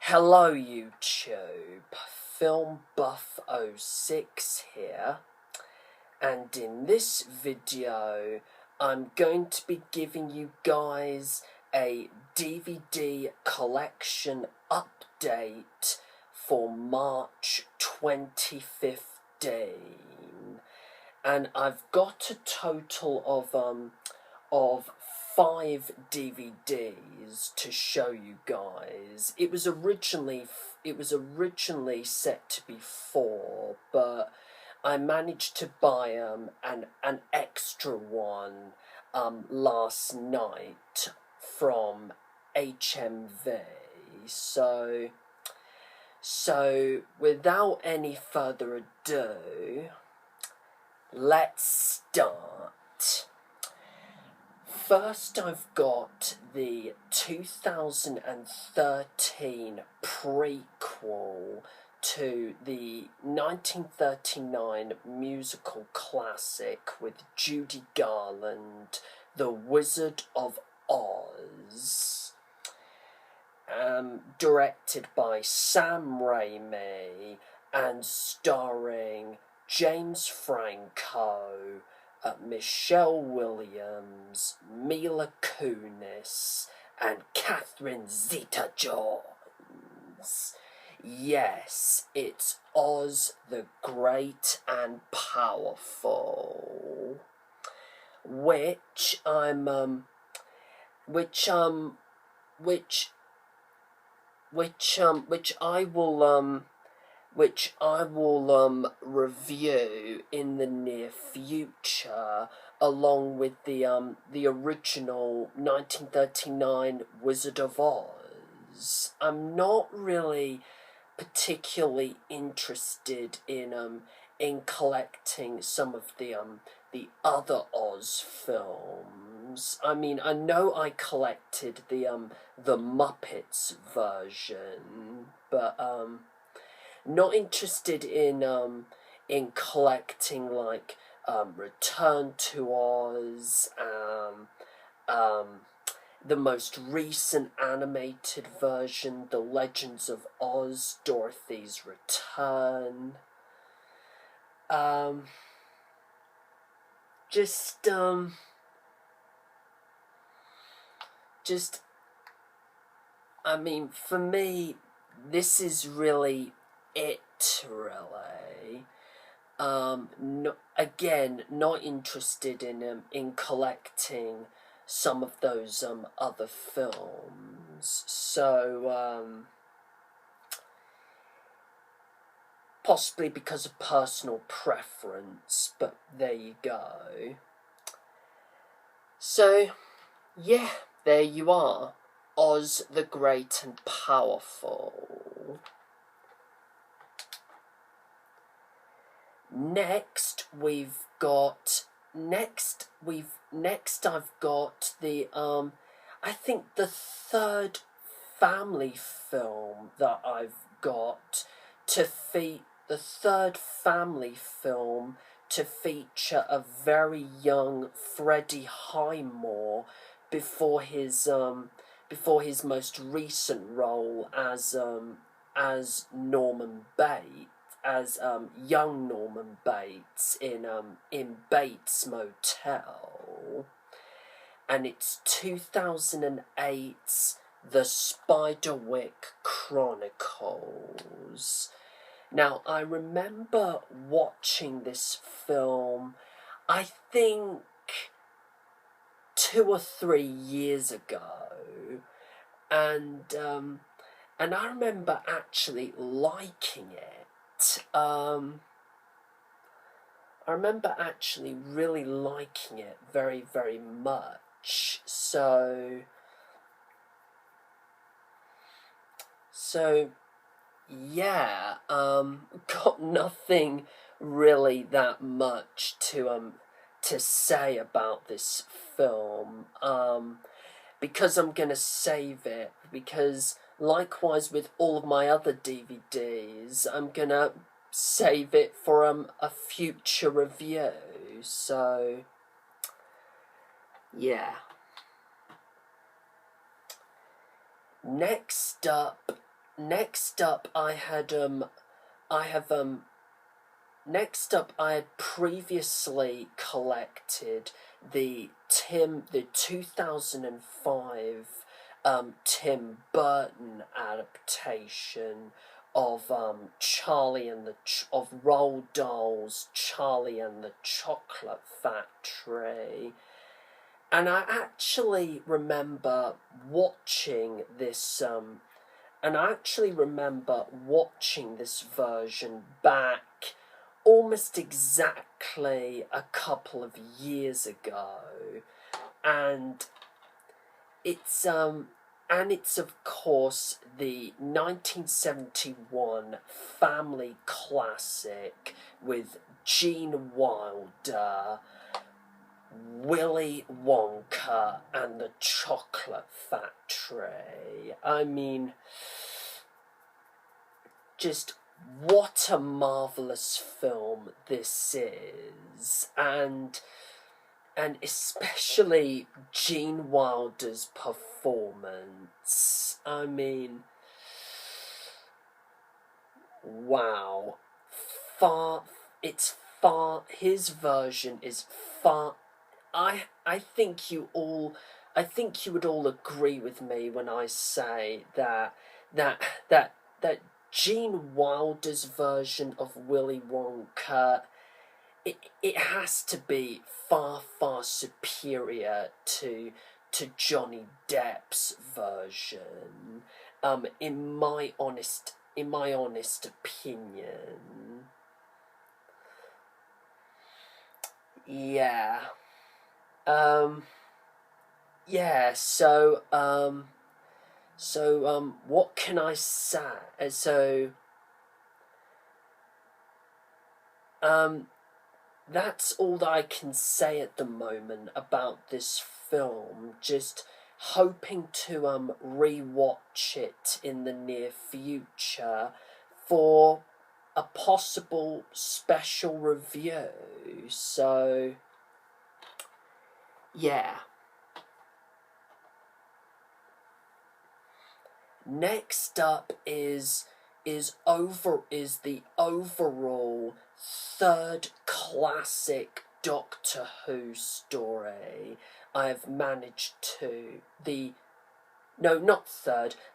Hello YouTube, FilmBuff06 here, and in this video I'm going to be giving you guys a DVD collection update for March 2015, and I've got a total of 5 DVDs to show you guys. It was originally set to be 4, but I managed to buy an extra one last night from HMV. So without any further ado, let's start. First, I've got the 2013 prequel to the 1939 musical classic with Judy Garland, The Wizard of Oz, directed by Sam Raimi and starring James Franco, Michelle Williams, Mila Kunis, and Catherine Zeta-Jones. Yes, it's Oz the Great and Powerful, which I will review in the near future, along with the original 1939 Wizard of Oz. I'm not really particularly interested in collecting some of the other Oz films. I mean, I know I collected the Muppets version, but not interested in collecting like Return to Oz, the most recent animated version, The Legends of Oz, Dorothy's Return. I mean, for me, this is really it, really. Not interested in collecting some of those other films. So possibly because of personal preference, but there you go. So yeah, there you are, Oz the Great and Powerful. Next I've got the I think the third family film that I've got to feature a very young Freddie Highmore before his most recent role as Norman Bates, as young Norman Bates in Bates Motel, and it's 2008's The Spiderweb Chronicles. Now, I remember watching this film, I think 2 or 3 years ago, and I remember actually liking it. I remember actually really liking it very, very much. So yeah, got nothing really that much to say about this film, because I'm gonna save it, because likewise with all of my other DVDs, I'm gonna save it for a future review. So yeah. Next up next up I had previously collected the 2005 Tim Burton adaptation of of Roald Dahl's Charlie and the Chocolate Factory. And I actually remember watching this version back almost exactly a couple of years ago, and it's of course the 1971 family classic with Gene Wilder, Willy Wonka and the Chocolate Factory. I mean, just what a marvellous film this is, and especially Gene Wilder's performance. I mean, wow. His version is far. I think you would all agree with me when I say that Gene Wilder's version of Willy Wonka, it has to be far superior to Johnny Depp's version, in my honest opinion. Yeah. Yeah, so what can I say? That's all that I can say at the moment about this film. Just hoping to rewatch it in the near future for a possible special review. So yeah. Next up is the overall third classic Doctor Who story I have managed to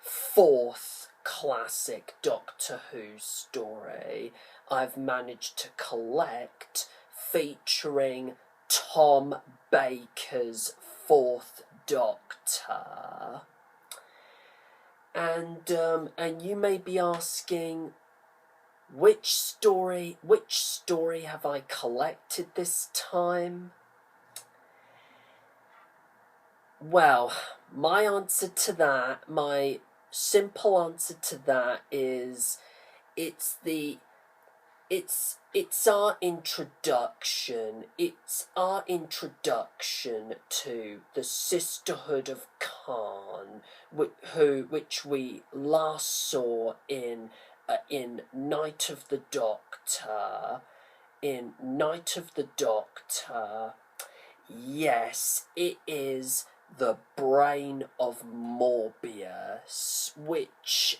fourth classic Doctor Who story I've managed to collect, featuring Tom Baker's Fourth Doctor. And you may be asking, which story have I collected this time? Well, my simple answer to that is, it's our introduction. It's our introduction to the Sisterhood of Khan, which we last saw in Night of the Doctor. In Night of the Doctor, yes, it is the brain of Morbius, which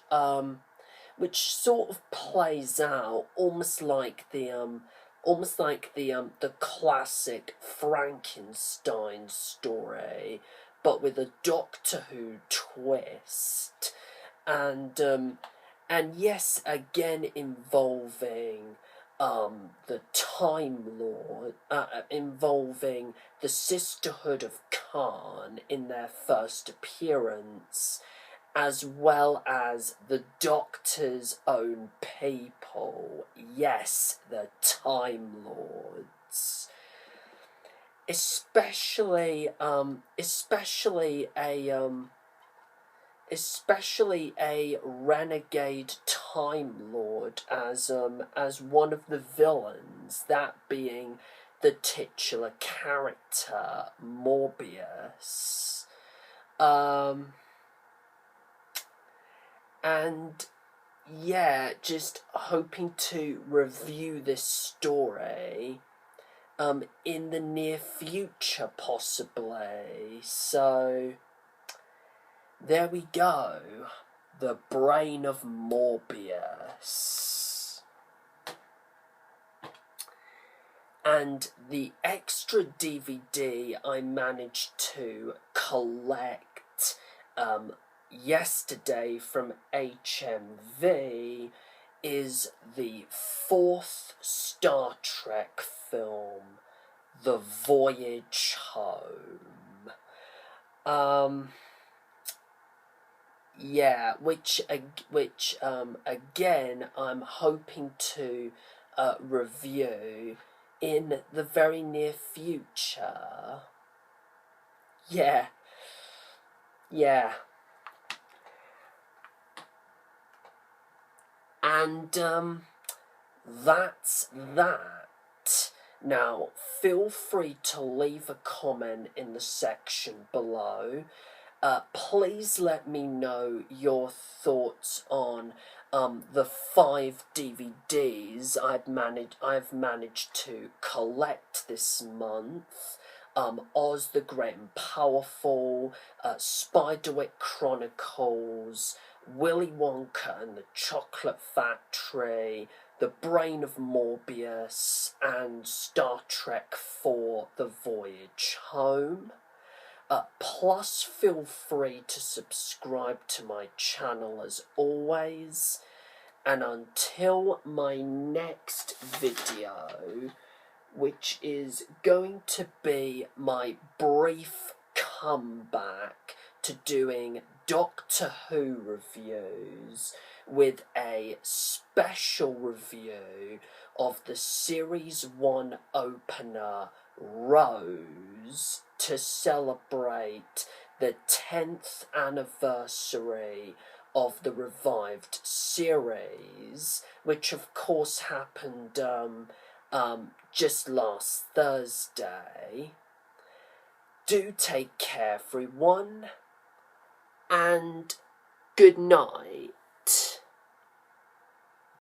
sort of plays out almost like the classic Frankenstein story, but with a Doctor Who twist, and yes, again involving the Time Lord, involving the Sisterhood of Khan in their first appearance, as well as the Doctor's own people. Yes, the Time Lords. Especially a renegade Time Lord as one of the villains, that being the titular character Morbius. And yeah, just hoping to review this story in the near future, possibly. So there we go. The Brain of Morbius. And the extra DVD I managed to collect yesterday from HMV is the 4th Star Trek film, The Voyage Home. Yeah, which again I'm hoping to review in the very near future. Yeah. And that's that. Now, feel free to leave a comment in the section below. Please let me know your thoughts on the 5 DVDs I've managed to collect this month. Oz the Great and Powerful, Spiderweb Chronicles, Willy Wonka and the Chocolate Factory, The Brain of Morbius, and Star Trek IV The Voyage Home. Plus, feel free to subscribe to my channel as always. And until my next video, which is going to be my brief comeback to doing Doctor Who reviews with a special review of the Series 1 opener, Rose, to celebrate the 10th anniversary of the revived series, which of course happened just last Thursday. Do take care, everyone, and good night.